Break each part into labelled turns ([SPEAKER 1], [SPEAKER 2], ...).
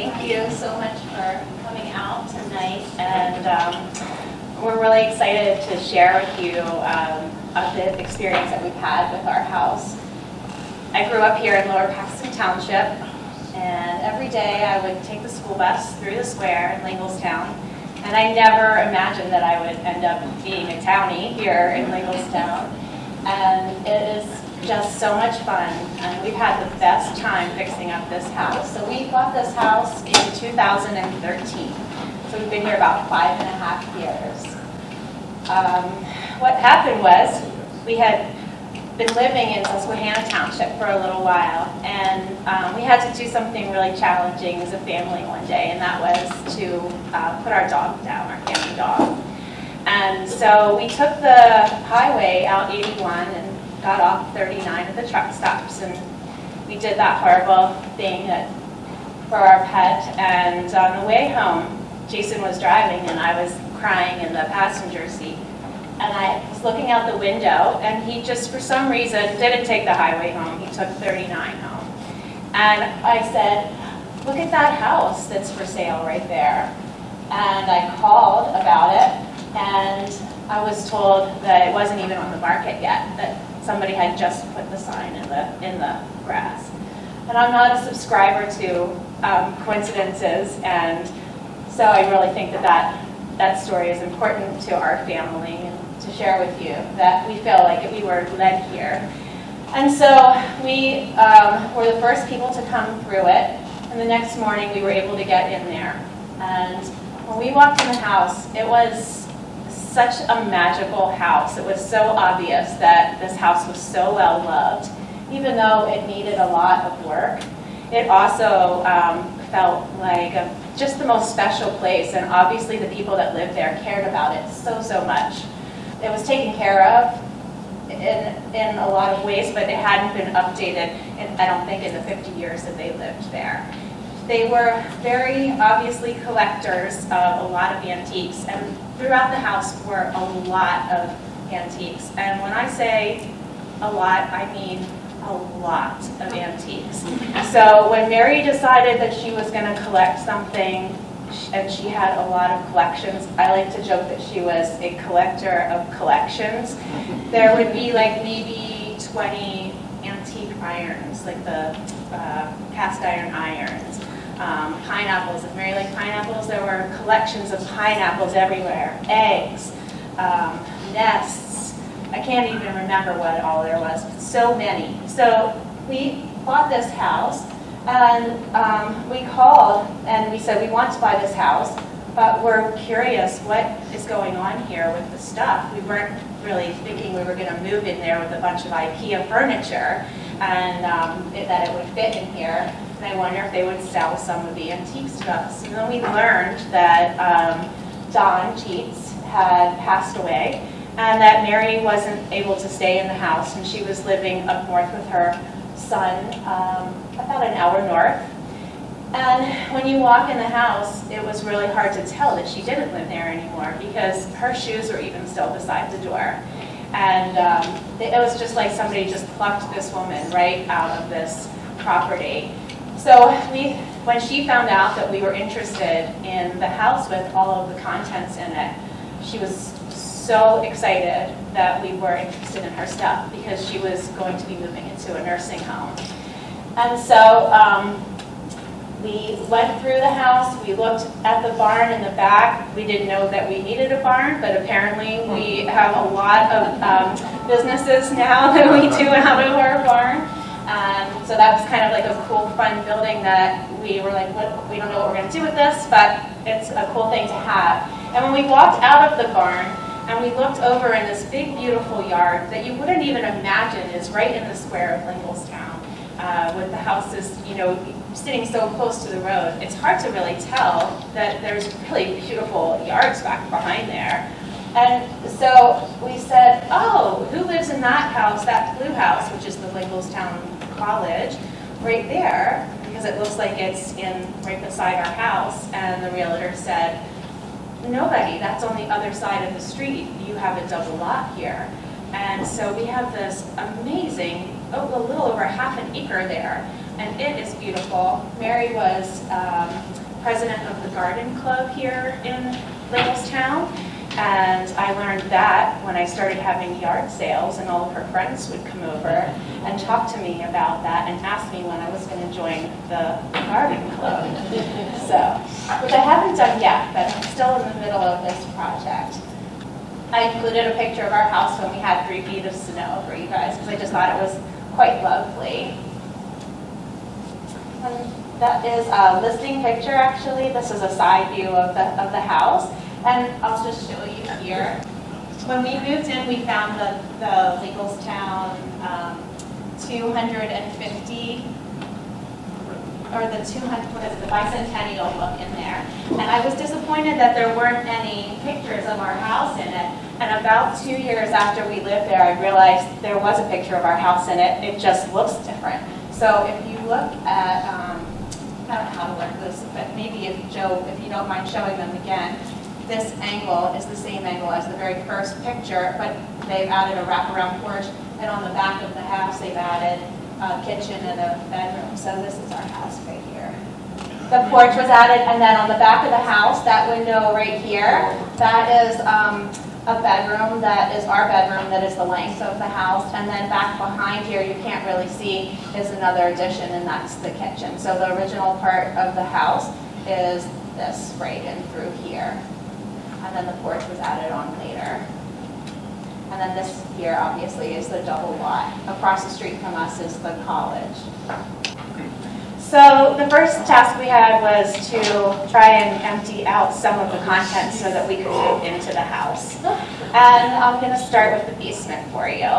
[SPEAKER 1] Thank you so much for coming out tonight, and we're really excited to share with you the experience that we've had with our house. I grew up here in Lower Paxton Township, and every day I would take the school bus through the square in Linglestown, and I never imagined that I would end up being a townie here in Linglestown, and it is just so much fun, and we've had the best time fixing up this house. So we bought this house in 2013, so we've been here about 5.5 years. What happened was we had been living in Linglestown Township for a little while, and we had to do something really challenging as a family one day, and that was to put our dog down, our family dog. And so we took the highway out 81 and got off 39 at the truck stops, and we did that horrible thing for our pet. And on the way home, Jayson was driving, and I was crying in the passenger seat. And I was looking out the window, and he just, for some reason, didn't take the highway home. He took 39 home. And I said, "Look at that house that's for sale right there." And I called about it, and I was told that it wasn't even on the market yet, that somebody had just put the sign in the grass. And I'm not a subscriber to coincidences, and so I really think that story is important to our family and to share with you, that we feel like we were led here. And so we were the first people to come through it, and the next morning we were able to get in there. And when we walked in the house, it was such a magical house. It was so obvious that this house was so well loved. Even though it needed a lot of work, it also felt like just the most special place, and obviously the people that lived there cared about it so much. It was taken care of in a lot of ways, but it hadn't been updated, I don't think, in the 50 years that they lived there. They were very obviously collectors of a lot of antiques, and throughout the house were a lot of antiques. And when I say a lot, I mean a lot of antiques. So when Mary decided that she was going to collect something, and she had a lot of collections, I like to joke that she was a collector of collections. There would be like maybe 20 antique irons, like the cast iron irons. Pineapples, if Mary liked pineapples, there were collections of pineapples everywhere, eggs, nests. I can't even remember what all there was, but so many. So we bought this house, and we called and we said, we want to buy this house, but we're curious what is going on here with the stuff. We weren't really thinking we were going to move in there with a bunch of IKEA furniture, and that it would fit in here. And I wonder if they would sell some of the antiques to us. And then we learned that Don Cheats had passed away, and that Mary wasn't able to stay in the house, and she was living up north with her son, about an hour north. And when you walk in the house, it was really hard to tell that she didn't live there anymore, because her shoes were even still beside the door. And it was just like somebody just plucked this woman right out of this property. So when she found out that we were interested in the house with all of the contents in it, she was so excited that we were interested in her stuff, because she was going to be moving into a nursing home. And so we went through the house, we looked at the barn in the back. We didn't know that we needed a barn, but apparently we have a lot of businesses now that we do out of our barn. So that was kind of like a cool, fun building that we were like, we don't know what we're going to do with this, but it's a cool thing to have. And when we walked out of the barn and we looked over in this big, beautiful yard that you wouldn't even imagine is right in the square of Linglestown, with the houses, sitting so close to the road, it's hard to really tell that there's really beautiful yards back behind there. And so we said, oh, who lives in that house, that blue house, which is the Linglestown College, right there, because it looks like it's right beside our house. And the realtor said, nobody, that's on the other side of the street. You have a double lot here. And so we have this amazing, a little over half an acre there, and it is beautiful. Mary was president of the garden club here in Linglestown, and I learned that when I started having yard sales, and all of her friends would come over and talk to me about that and ask me when I was going to join the garden club. So, which I haven't done yet, but I'm still in the middle of this project. I included a picture of our house when we had 3 feet of snow for you guys, because I just thought it was quite lovely. And that is a listing picture, actually. This is a side view of the house. And I'll just show you here. When we moved in, we found the Linglestown 250, or the 200, what is it, the bicentennial book in there. And I was disappointed that there weren't any pictures of our house in it. And about 2 years after we lived there, I realized there was a picture of our house in it. It just looks different. So if you look at, I don't know how to work this, but maybe if Joe, if you don't mind showing them again, this angle is the same angle as the very first picture, but they've added a wraparound porch, and on the back of the house, they've added a kitchen and a bedroom. So this is our house right here. The porch was added, and then on the back of the house, that window right here, that is a bedroom, that is our bedroom, that is the length of the house, and then back behind here, you can't really see, is another addition, and that's the kitchen. So the original part of the house is this right in through here. And then the porch was added on later. And then this here, obviously, is the double lot. Across the street from us is the college. So the first task we had was to try and empty out some of the contents so that we could move into the house. And I'm going to start with the basement for you.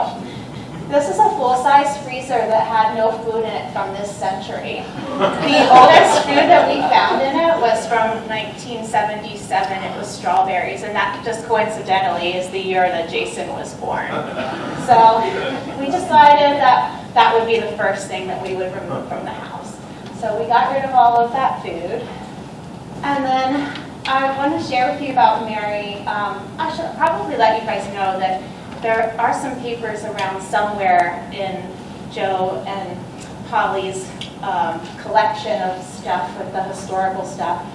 [SPEAKER 1] This is a full-size freezer that had no food in it from this century. The oldest food that we found in it was from 1977. It was strawberries, and that just coincidentally is the year that Jayson was born. So we decided that that would be the first thing that we would remove from the house. So we got rid of all of that food. And then I want to share with you about Mary. I should probably let you guys know that there are some papers around somewhere in Joe and Polly's collection of stuff with the historical stuff.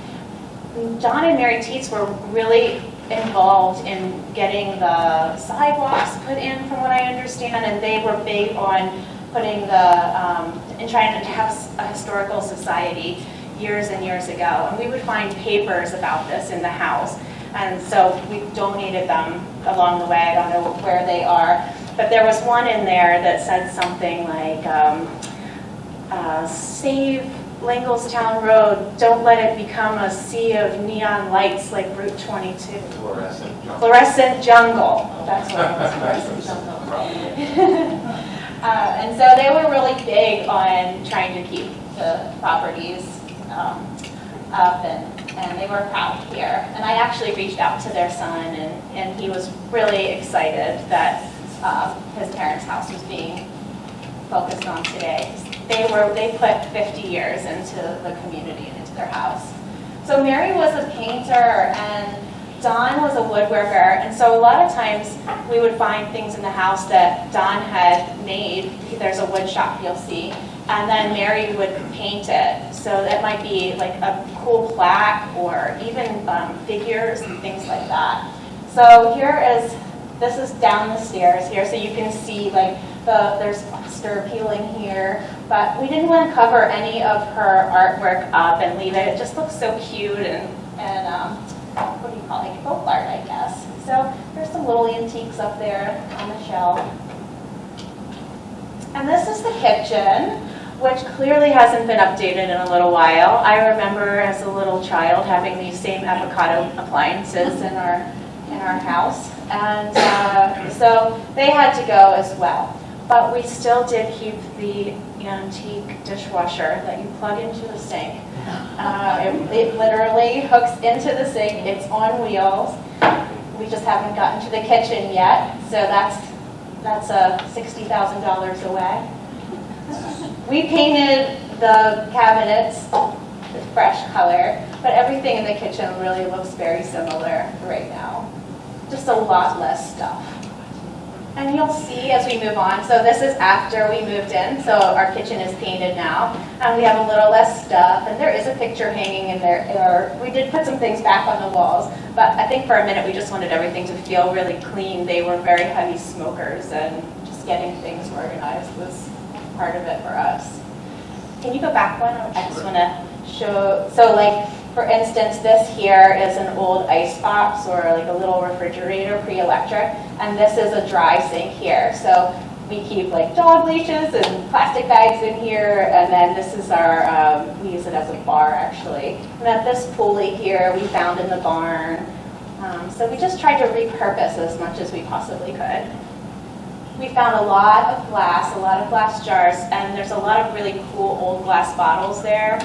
[SPEAKER 1] John and Mary Teets were really involved in getting the sidewalks put in, from what I understand, and they were big on putting and trying to have a historical society years and years ago. And we would find papers about this in the house. And so we donated them along the way. I don't know where they are. But there was one in there that said something like, save Linglestown Road, don't let it become a sea of neon lights like Route 22. Fluorescent jungle. That's what it was, fluorescent jungle. And so they were really big on trying to keep the properties up, and they were proud here. And I actually reached out to their son, and he was really excited that his parents' house was being focused on today. They put 50 years into the community and into their house. So Mary was a painter, and Don was a woodworker, and so a lot of times we would find things in the house that Don had made. There's a wood shop you'll see, and then Mary would paint it. So that might be like a cool plaque or even figures and things like that. So this is down the stairs here, so you can see like there's plaster peeling here, but we didn't want to cover any of her artwork up and leave it. It just looks so cute and what do you call it, folk art, I guess. So there's some little antiques up there on the shelf. And this is the kitchen, which clearly hasn't been updated in a little while. I remember as a little child having these same avocado appliances in our house, and so they had to go as well. But we still did keep the antique dishwasher that you plug into the sink. It literally hooks into the sink. It's on wheels. We just haven't gotten to the kitchen yet, so that's $60,000 away. We painted the cabinets fresh color, but everything in the kitchen really looks very similar right now. Just a lot less stuff. And you'll see as we move on, so this is after we moved in, so our kitchen is painted now, and we have a little less stuff, and there is a picture hanging in there. We did put some things back on the walls, but I think for a minute we just wanted everything to feel really clean. They were very heavy smokers, and just getting things organized was part of it for us. Can you go back one? I just want to show, so like, for instance, this here is an old ice box or like a little refrigerator, pre-electric, and this is a dry sink here. So we keep like dog leashes and plastic bags in here, and then this is our, we use it as a bar actually. And then this pulley here we found in the barn. So we just tried to repurpose as much as we possibly could. We found a lot of glass jars, and there's a lot of really cool old glass bottles there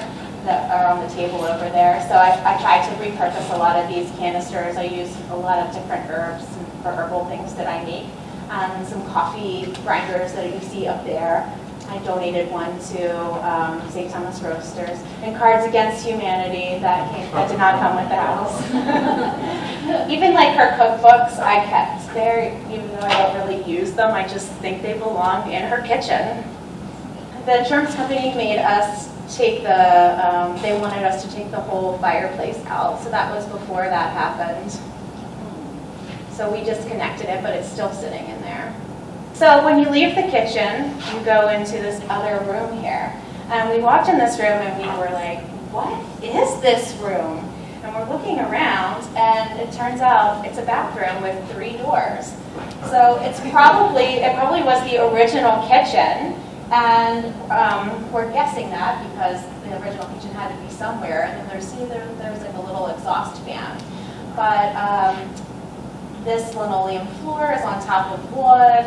[SPEAKER 1] that are on the table over there. So I tried to repurpose a lot of these canisters. I use a lot of different herbs for herbal things that I make. Some coffee grinders that you see up there. I donated one to St. Thomas Roasters. And Cards Against Humanity, that did not come with the house. Even like her cookbooks, I kept there, even though I don't really use them. I just think they belong in her kitchen. The insurance company made us take they wanted us to take the whole fireplace out, so that was before that happened. So we disconnected it, but it's still sitting in there. So when you leave the kitchen, you go into this other room here. And we walked in this room and we were like, what is this room? And we're looking around, and it turns out it's a bathroom with 3 doors. So it probably was the original kitchen. And we're guessing that because the original kitchen had to be somewhere, and then there's like a little exhaust fan. But this linoleum floor is on top of wood.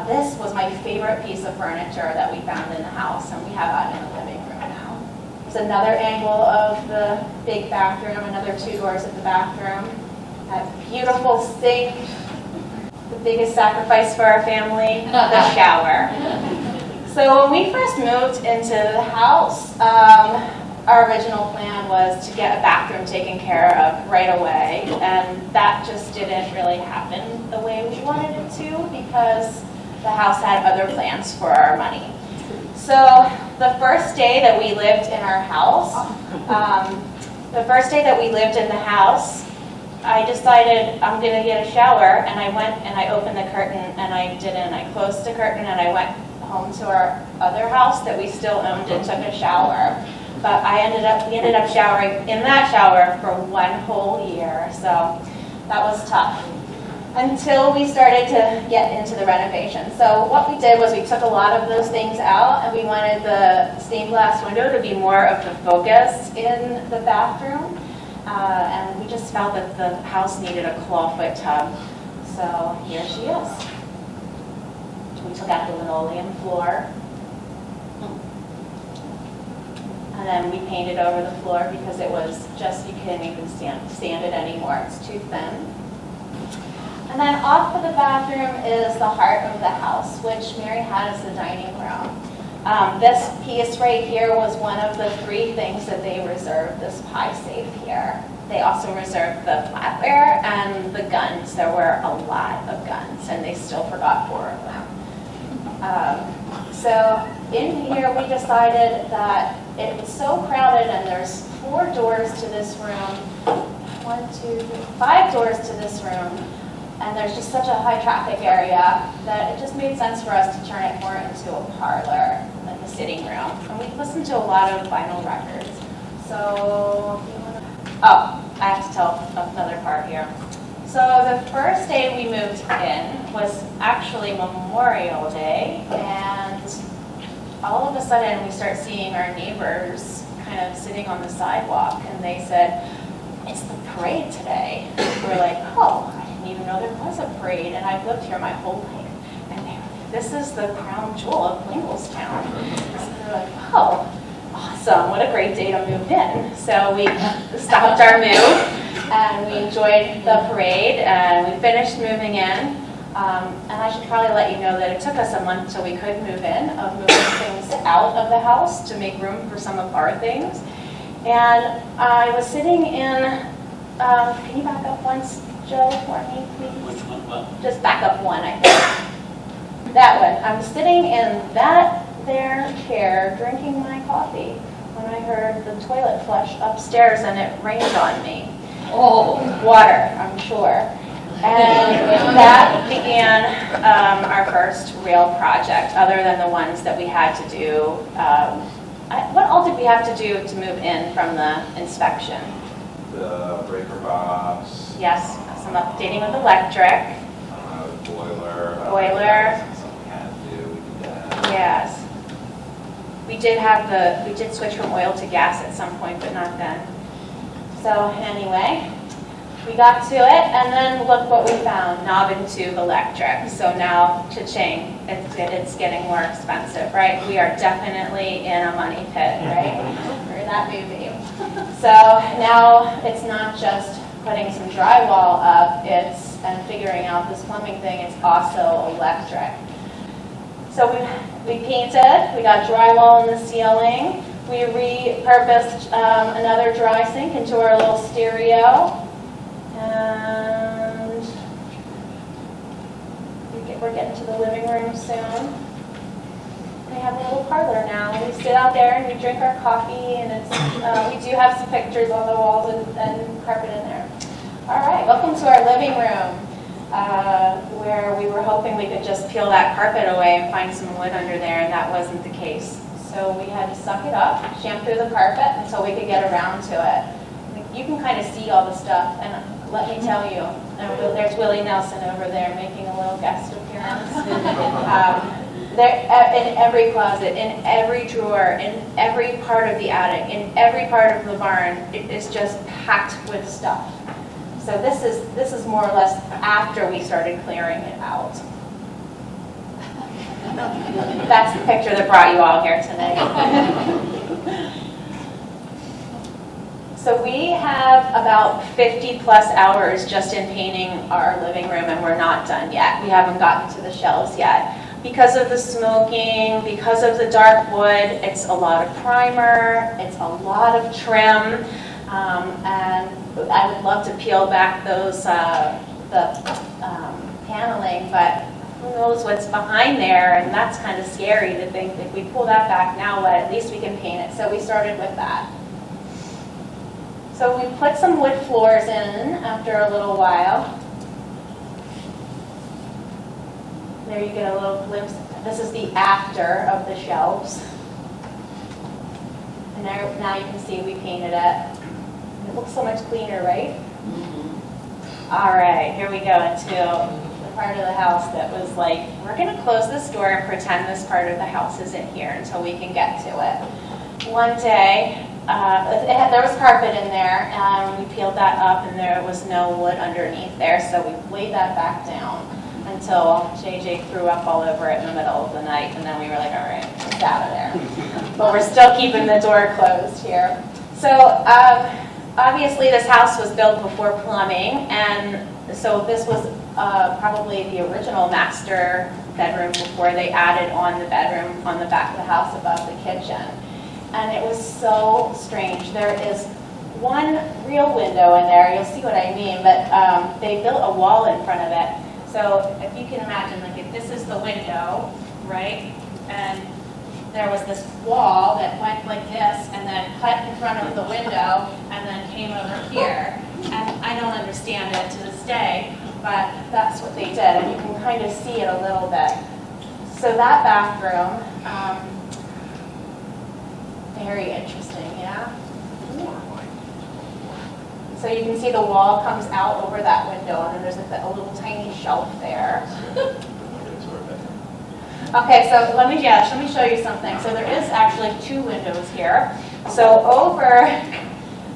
[SPEAKER 1] This was my favorite piece of furniture that we found in the house, and we have that in the living room now. There's another angle of the big bathroom, another 2 doors of the bathroom. That beautiful sink. The biggest sacrifice for our family, the shower. So when we first moved into the house, our original plan was to get a bathroom taken care of right away, and that just didn't really happen the way we wanted it to because the house had other plans for our money. So the first day that we lived in our house, I decided I'm going to get a shower, and I went and I opened the curtain, and I didn't. I closed the curtain, and I went home to our other house that we still owned and took a shower. But we ended up showering in that shower for 1 whole year, so that was tough. Until we started to get into the renovation. So what we did was we took a lot of those things out, and we wanted the stained glass window to be more of the focus in the bathroom. And we just felt that the house needed a clawfoot tub. So here she is. We took out the linoleum floor. And then we painted over the floor because it was just, you couldn't even stand it anymore. It's too thin. And then off of the bathroom is the heart of the house, which Mary had as the dining room. This piece right here was one of the 3 things that they reserved this pie safe here. They also reserved the flatware and the guns. There were a lot of guns, and they still forgot 4 of them. So in here we decided that it was so crowded, and there's 4 doors to this room, 5 doors to this room, and there's just such a high traffic area that it just made sense for us to turn it more into a parlor, like a sitting room. And we listened to a lot of vinyl records. So, I have to tell another part here. So the first day we moved in was actually Memorial Day, and all of a sudden we start seeing our neighbors kind of sitting on the sidewalk, and they said, "It's the parade today." We're like, "Oh, I didn't even know there was a parade, and I've lived here my whole life." And this is the crown jewel of Linglestown. So we're like, "Oh, awesome, what a great day to move in." So we stopped our move, and we enjoyed the parade, and we finished moving in. And I should probably let you know that it took us a month till we could move in, of moving things out of the house to make room for some of our things. And I was sitting in, can you back up once, Joe, for me, please?
[SPEAKER 2] Which one? What?
[SPEAKER 1] Just back up one, I think. That one. I'm sitting in that there chair drinking my coffee when I heard the toilet flush upstairs and it rained on me.
[SPEAKER 3] Oh,
[SPEAKER 1] Water, I'm sure. And that began our first real project, other than the ones that we had to do. What all did we have to do to move in from the inspection?
[SPEAKER 4] The breaker box.
[SPEAKER 1] Yes, some updating with electric.
[SPEAKER 4] Boiler.
[SPEAKER 1] Boiler.
[SPEAKER 4] Something we had to do, we did that.
[SPEAKER 1] Yes. We did switch from oil to gas at some point, but not then. So anyway, we got to it, and then look what we found, knob and tube electric. So now, cha-ching, it's getting more expensive, right? We are definitely in a money pit, right? We're in that movie. So now it's not just putting some drywall up, and figuring out this plumbing thing, it's also electric. So we painted, we got drywall in the ceiling, we repurposed another dry sink into our little stereo, and we're getting to the living room soon. We have a little parlor now. We sit out there and we drink our coffee, and it's we do have some pictures on the walls and carpet in there. All right, welcome to our living room, where we were hoping we could just peel that carpet away and find some wood under there, and that wasn't the case. So we had to suck it up, shampoo the carpet until we could get around to it. You can kind of see all the stuff, and let me tell you, there's Willie Nelson over there making a little guest appearance. There, in every closet, in every drawer, in every part of the attic, in every part of the barn, it is just packed with stuff. So this is more or less after we started clearing it out. That's the picture that brought you all here tonight. So we have about 50 plus hours just in painting our living room, and we're not done yet. We haven't gotten to the shelves yet. Because of the smoking, because of the dark wood, it's a lot of primer, it's a lot of trim, and I would love to peel back those paneling, but who knows what's behind there, and that's kind of scary to think if we pull that back now, what, at least we can paint it. So we started with that. So we put some wood floors in after a little while. There you get a little glimpse. This is the after of the shelves. And there, now you can see we painted it. It looks so much cleaner, right? Mm-hmm. All right, here we go into the part of the house that was like, we're going to close this door and pretend this part of the house isn't here until we can get to it. One day, there was carpet in there, and we peeled that up, and there was no wood underneath there, so we laid that back down until JJ threw up all over it in the middle of the night, and then we were like, all right, it's out of there. But we're still keeping the door closed here. So obviously this house was built before plumbing, and so this was probably the original master bedroom before they added on the bedroom on the back of the house above the kitchen. And it was so strange. There is one real window in there, you'll see what I mean, but they built a wall in front of it. So if you can imagine, like if this is the window, right, and there was this wall that went like this and then cut in front of the window and then came over here. And I don't understand it to this day, but that's what they did, and you can kind of see it a little bit. So that bathroom, very interesting, yeah? So you can see the wall comes out over that window, and then there's like a little tiny shelf there. Okay, so let me show you something. So there is actually two windows here. So over,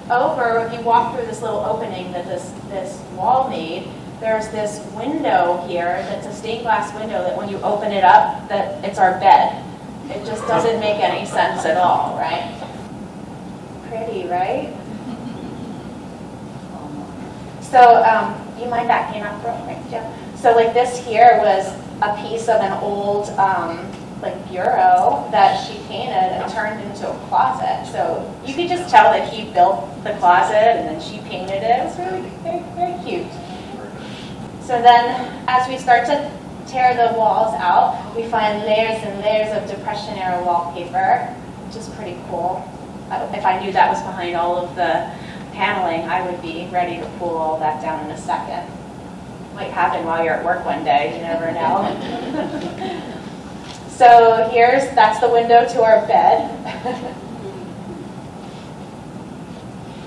[SPEAKER 1] if you walk through this little opening that this wall made, there's this window here that's a stained glass window that when you open it up, that it's our bed. It just doesn't make any sense at all, right? Pretty, right? So you mind backing up real quick, Jim? So like this here was a piece of an old like bureau that she painted and turned into a closet. So you could just tell that he built the closet and then she painted it. It was really very, very cute. So then, as we start to tear the walls out, we find layers and layers of Depression-era wallpaper, which is pretty cool. If I knew that was behind all of the paneling, I would be ready to pull all that down in a second. Might happen while you're at work one day, you never know. So that's the window to our bed.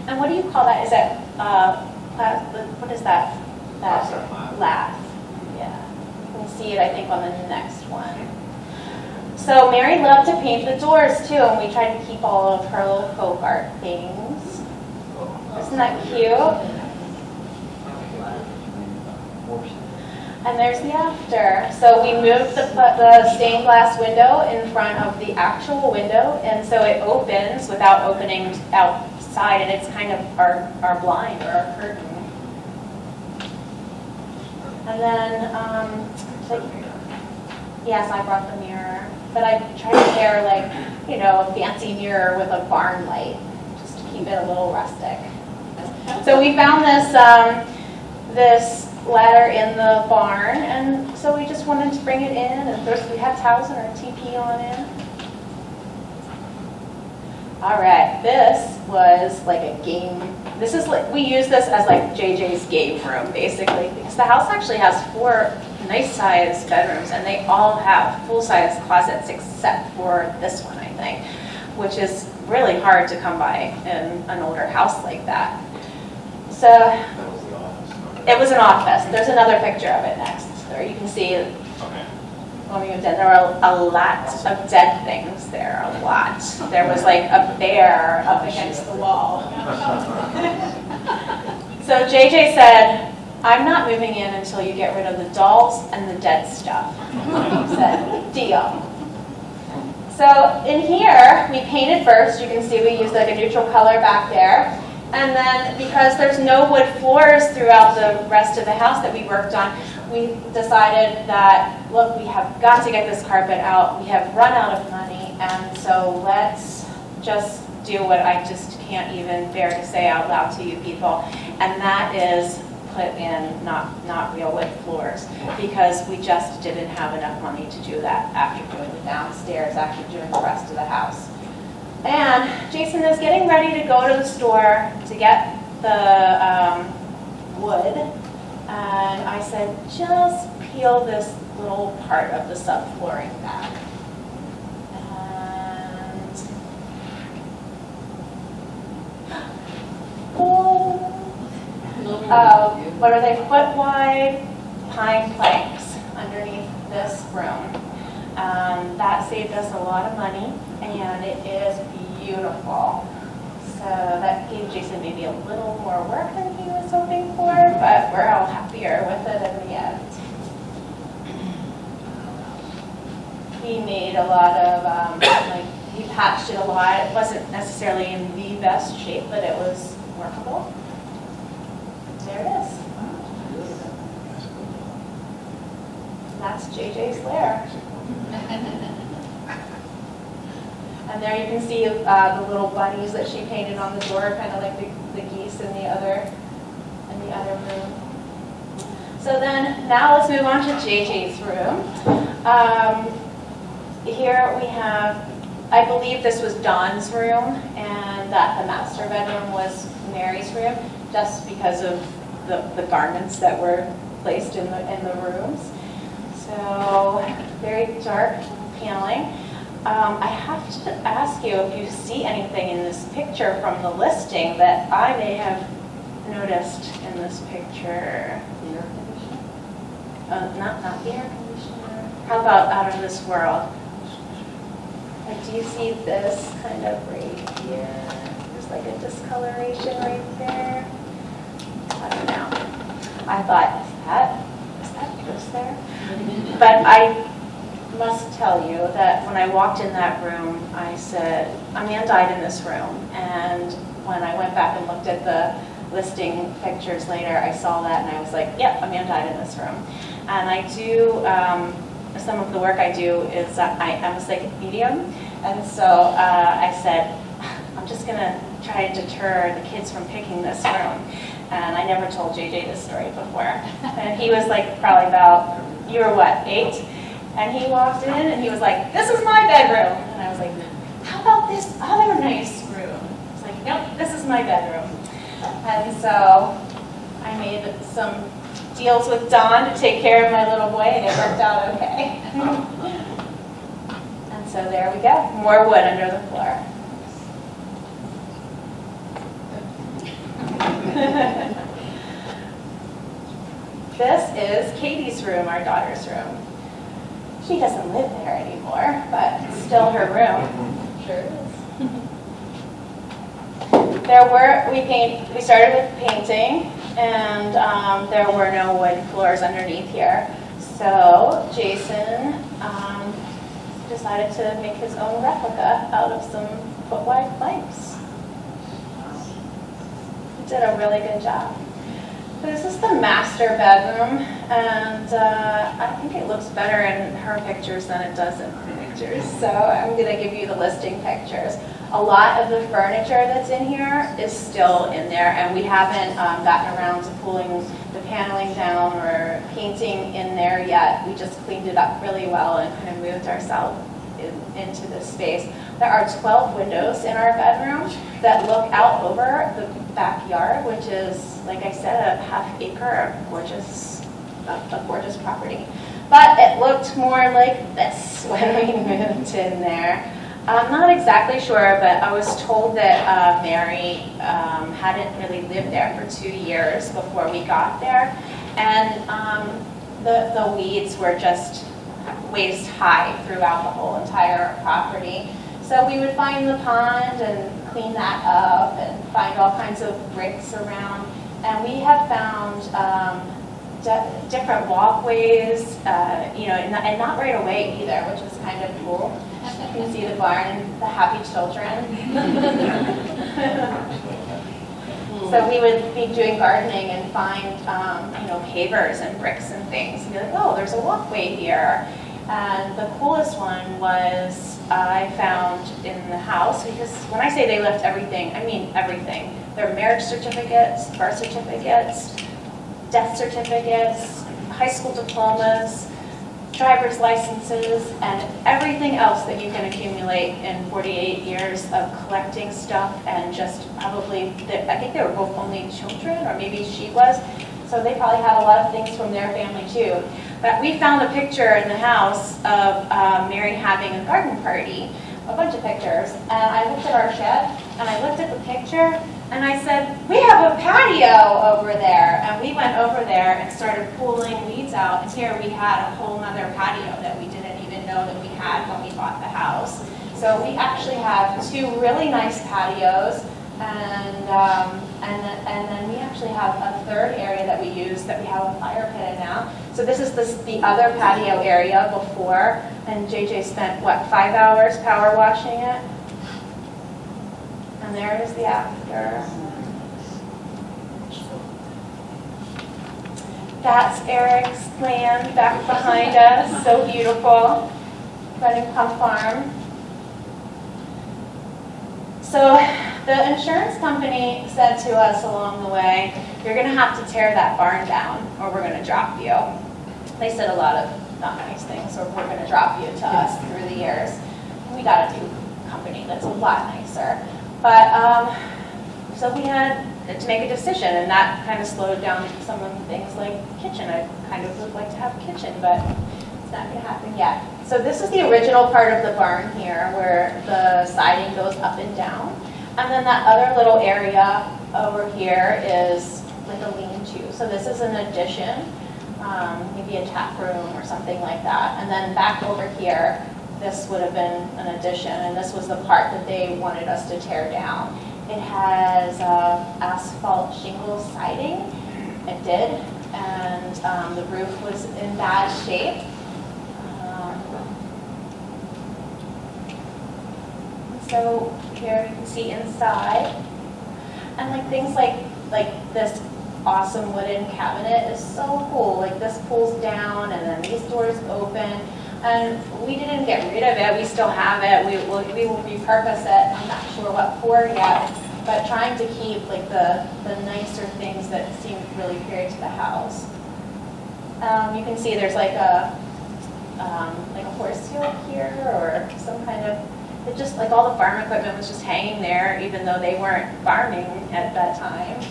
[SPEAKER 1] And what do you call that? Is that, what is that? Lath. Yeah. You can see it, I think, on the next one. So Mary loved to paint the doors too, and we tried to keep all of her little folk art things. Isn't that cute? And there's the after. So we moved the stained glass window in front of the actual window, and so it opens without opening outside, and it's kind of our blind or our curtain. And then, yes, I brought the mirror, but I tried to pair a fancy mirror with a barn light, just to keep it a little rustic. So we found this ladder in the barn, and so we just wanted to bring it in, and first we had towels and our TP on it. All right, this was like a game. We use this as like JJ's game room, basically, because the house actually has 4 nice-sized bedrooms, and they all have full-size closets except for this one, I think, which is really hard to come by in an older house like that. So it was an office. There's another picture of it next, there you can see.
[SPEAKER 4] Okay.
[SPEAKER 1] There were a lot of dead things there, a lot. There was like a bear up against the wall. So JJ said, I'm not moving in until you get rid of the dolls and the dead stuff. He said, deal. So in here, we painted first. You can see we used like a neutral color back there. And then because there's no wood floors throughout the rest of the house that we worked on, we decided that, look, we have got to get this carpet out. We have run out of money, and so let's just do what I just can't even bear to say out loud to you people, and that is put in not real wood floors, because we just didn't have enough money to do that after doing the downstairs, after doing the rest of the house. And Jayson is getting ready to go to the store to get the wood. And I said, just peel this little part of the subflooring back. And what are they? Foot-wide pine planks underneath this room. That saved us a lot of money, and it is beautiful. So that gave Jayson maybe a little more work than he was hoping for, but we're all happier with it in the end. He made a lot of, he patched it a lot. It wasn't necessarily in the best shape, but it was workable. There it is. That's JJ's lair. And there you can see the little bunnies that she painted on the door, kind of like the geese in the other room. So then, now let's move on to JJ's room. Here we have, I believe this was Dawn's room, and that the master bedroom was Mary's room, just because of the garments that were placed in the rooms. So very dark paneling. I have to ask you if you see anything in this picture from the listing that I may have noticed in this picture.
[SPEAKER 2] The air conditioner?
[SPEAKER 1] Not the air conditioner. How about Out of This World? Do you see this kind of right here? There's like a discoloration right there. I don't know. I thought, is that Chris there? But I must tell you that when I walked in that room, I said, a man died in this room. And when I went back and looked at the listing pictures later, I saw that and I was like, yep, a man died in this room. And I do, some of the work I do is I'm a psychic medium. And so I said, I'm just going to try to deter the kids from picking this room. And I never told JJ this story before. And he was like probably about, you were what, 8? And he walked in and he was like, this is my bedroom. And I was like, how about this other nice room? He's like, nope, this is my bedroom. And so I made some deals with Dawn to take care of my little boy, and it worked out okay. And so there we go, more wood under the floor. This is Katie's room, our daughter's room. She doesn't live there anymore, but it's still her room.
[SPEAKER 2] Sure is.
[SPEAKER 1] We started with painting, and there were no wood floors underneath here. So Jayson decided to make his own replica out of some foot-wide planks. He did a really good job. This is the master bedroom, and I think it looks better in her pictures than it does in the pictures. So I'm going to give you the listing pictures. A lot of the furniture that's in here is still in there, and we haven't gotten around to pulling the paneling down or painting in there yet. We just cleaned it up really well and kind of moved ourselves into this space. There are 12 windows in our bedroom that look out over the backyard, which is, like I said, a half acre of gorgeous property. But it looked more like this when we moved in there. I'm not exactly sure, but I was told that Mary hadn't really lived there for 2 years before we got there, and the weeds were just waist high throughout the whole entire property. So we would find the pond and clean that up and find all kinds of bricks around, and we have found different walkways, and not right away either, which is kind of cool. You can see the barn and the happy children. So we would be doing gardening and find, pavers and bricks and things, and be like, oh, there's a walkway here. And the coolest one was I found in the house, because when I say they left everything, I mean everything. Their marriage certificates, birth certificates, death certificates, high school diplomas, driver's licenses, and everything else that you can accumulate in 48 years of collecting stuff, and just probably, I think they were both only children, or maybe she was, so they probably had a lot of things from their family too. But we found a picture in the house of Mary having a garden party, a bunch of pictures, and I looked at our shed, and I looked at the picture, and I said, we have a patio over there. And we went over there and started pulling weeds out. And here we had a whole other patio that we didn't even know that we had when we bought the house. So we actually have 2 really nice patios. And then we actually have a third area that we use that we have a fire pit in now. So this is the other patio area before. And JJ spent, 5 hours power washing it? And there is the after. That's Eric's land back behind us, so beautiful, running pump farm. So the insurance company said to us along the way, you're going to have to tear that barn down or we're going to drop you. They said a lot of not nice things, or we're going to drop you to us through the years. And we got a new company that's a lot nicer. But, so we had to make a decision, and that kind of slowed down some of the things like kitchen. I kind of would like to have a kitchen, but it's not going to happen yet. So this is the original part of the barn here, where the siding goes up and down. And then that other little area over here is like a lean-to. So this is an addition, maybe a tap room or something like that. And then back over here, this would have been an addition, and this was the part that they wanted us to tear down. It has asphalt shingle siding. It did, and the roof was in bad shape. So here you can see inside, and like things like this awesome wooden cabinet is so cool. Like this pulls down, and then these doors open. And we didn't get rid of it. We still have it. We will repurpose it. I'm not sure what for yet. but trying to keep like the nicer things that seem really period to the house. You can see there's like a horse heel here, or some kind of, it just like all the farm equipment was just hanging there, even though they weren't farming at that time.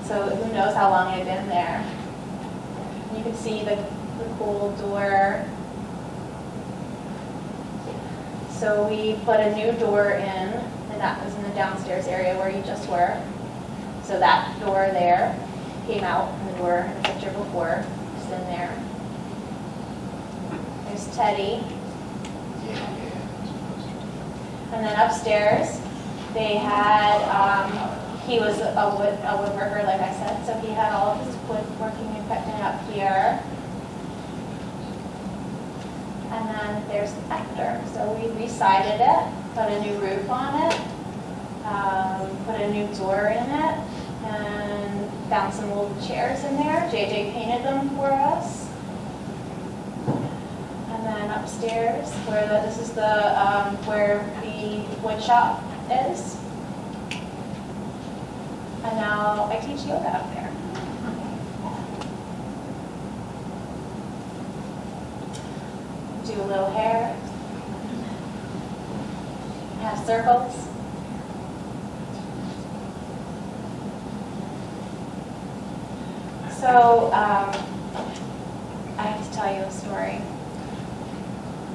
[SPEAKER 1] So who knows how long it had been there. You can see the cool door. So we put a new door in, and that was in the downstairs area where you just were. So that door there came out, and the door in the picture before is in there. There's Teddy. And then upstairs, they had, he was a woodworker, like I said, so he had all of his woodworking equipment up here. And then there's Hector. So we re-sided it, put a new roof on it, put a new door in it, and found some old chairs in there. JJ painted them for us. And then upstairs, this is where the wood shop is. And now I teach yoga up there. Do a little hair. Have circles. So I have to tell you a story.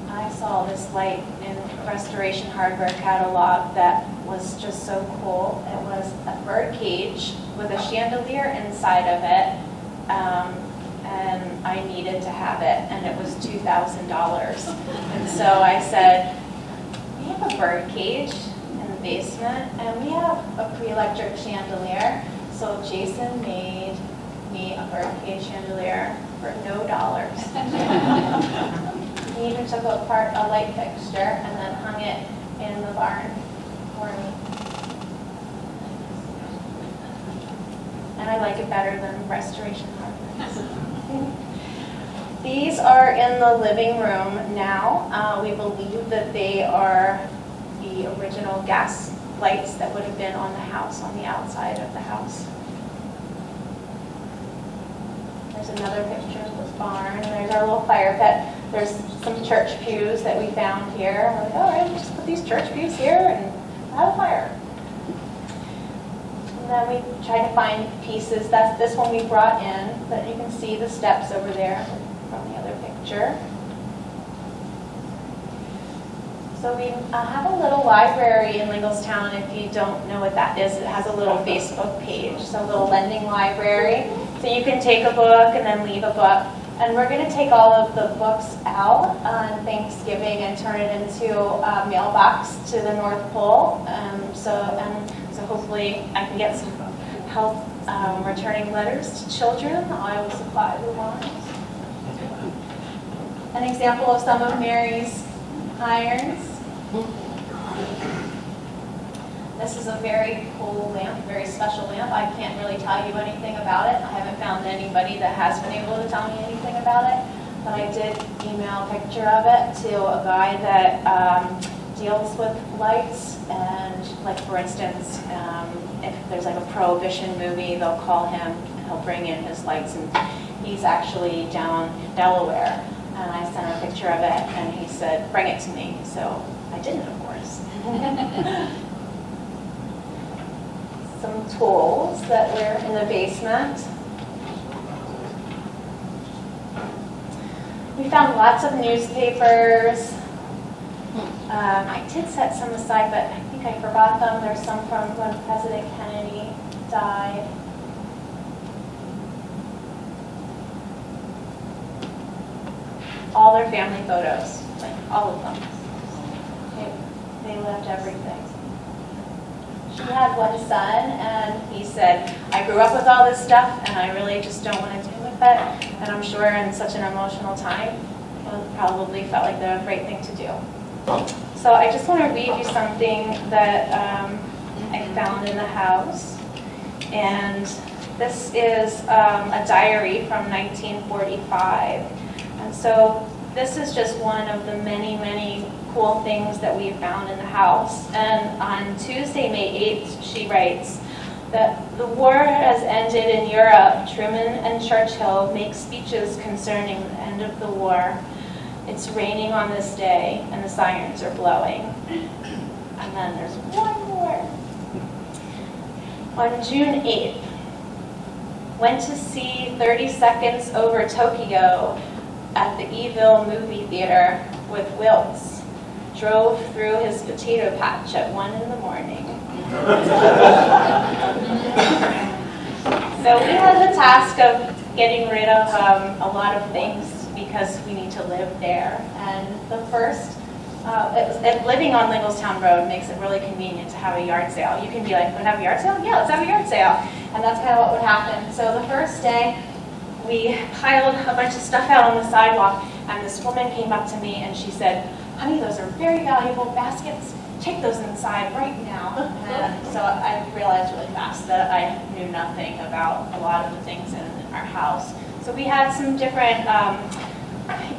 [SPEAKER 1] I saw this light in Restoration Hardware catalog that was just so cool. It was a bird cage with a chandelier inside of it, and I needed to have it, and it was $2,000. And so I said, we have a bird cage in the basement, and we have a pre-electric chandelier. So Jayson made me a bird cage chandelier for no dollars. He even took apart a light fixture and then hung it in the barn for me. And I like it better than Restoration Hardware. These are in the living room now. We believe that they are the original gas lights that would have been on the house, on the outside of the house. There's another picture of the barn. There's our little fire pit. There's some church pews that we found here. We're like, all right, we'll just put these church pews here and have a fire. And then we try to find pieces. That's this one we brought in, but you can see the steps over there from the other picture. So we have a little library in Linglestown. If you don't know what that is, it has a little Facebook page, so a little lending library. So you can take a book and then leave a book. And we're going to take all of the books out on Thanksgiving and turn it into a mailbox to the North Pole. So hopefully I can get some help returning letters to children. I will supply the ones. An example of some of Mary's irons. This is a very cool lamp, very special lamp. I can't really tell you anything about it. I haven't found anybody that has been able to tell me anything about it, but I did email a picture of it to a guy that deals with lights, and like for instance, if there's like a Prohibition movie, they'll call him and he'll bring in his lights, and he's actually down Delaware, and I sent him a picture of it and he said, bring it to me, so I didn't, of course. Some tools that were in the basement. We found lots of newspapers. I did set some aside, but I think I forgot them. There's some from when President Kennedy died. All their family photos, like all of them. They left everything. She had one son, and he said, I grew up with all this stuff, and I really just don't want to deal with it. And I'm sure in such an emotional time, it probably felt like the right thing to do. So I just want to read you something that I found in the house. And this is a diary from 1945. And so this is just one of the many, many cool things that we found in the house. And on Tuesday, May 8th, she writes that the war has ended in Europe. Truman and Churchill make speeches concerning the end of the war. It's raining on this day, and the sirens are blowing. And then there's one more. On June 8th, went to see 30 Seconds Over Tokyo at the Eville movie theater with Wiltz. Drove through his potato patch at 1 in the morning. So we had the task of getting rid of a lot of things because we need to live there. And the first, living on Linglestown Road makes it really convenient to have a yard sale. You can be like, want to have a yard sale? Yeah, let's have a yard sale. And that's kind of what would happen. So the first day, we piled a bunch of stuff out on the sidewalk, and this woman came up to me and she said, honey, those are very valuable baskets. Take those inside right now. And so I realized really fast that I knew nothing about a lot of the things in our house. So we had some different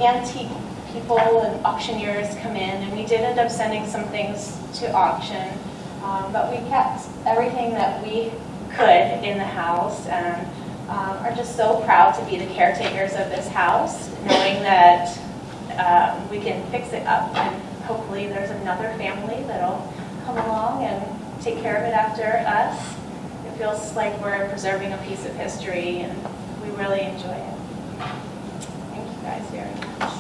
[SPEAKER 1] antique people and auctioneers come in, and we did end up sending some things to auction. But we kept everything that we could in the house, and are just so proud to be the caretakers of this house, knowing that we can fix it up, and hopefully there's another family that'll come along and take care of it after us. It feels like we're preserving a piece of history, and we really enjoy it. Thank you guys very much.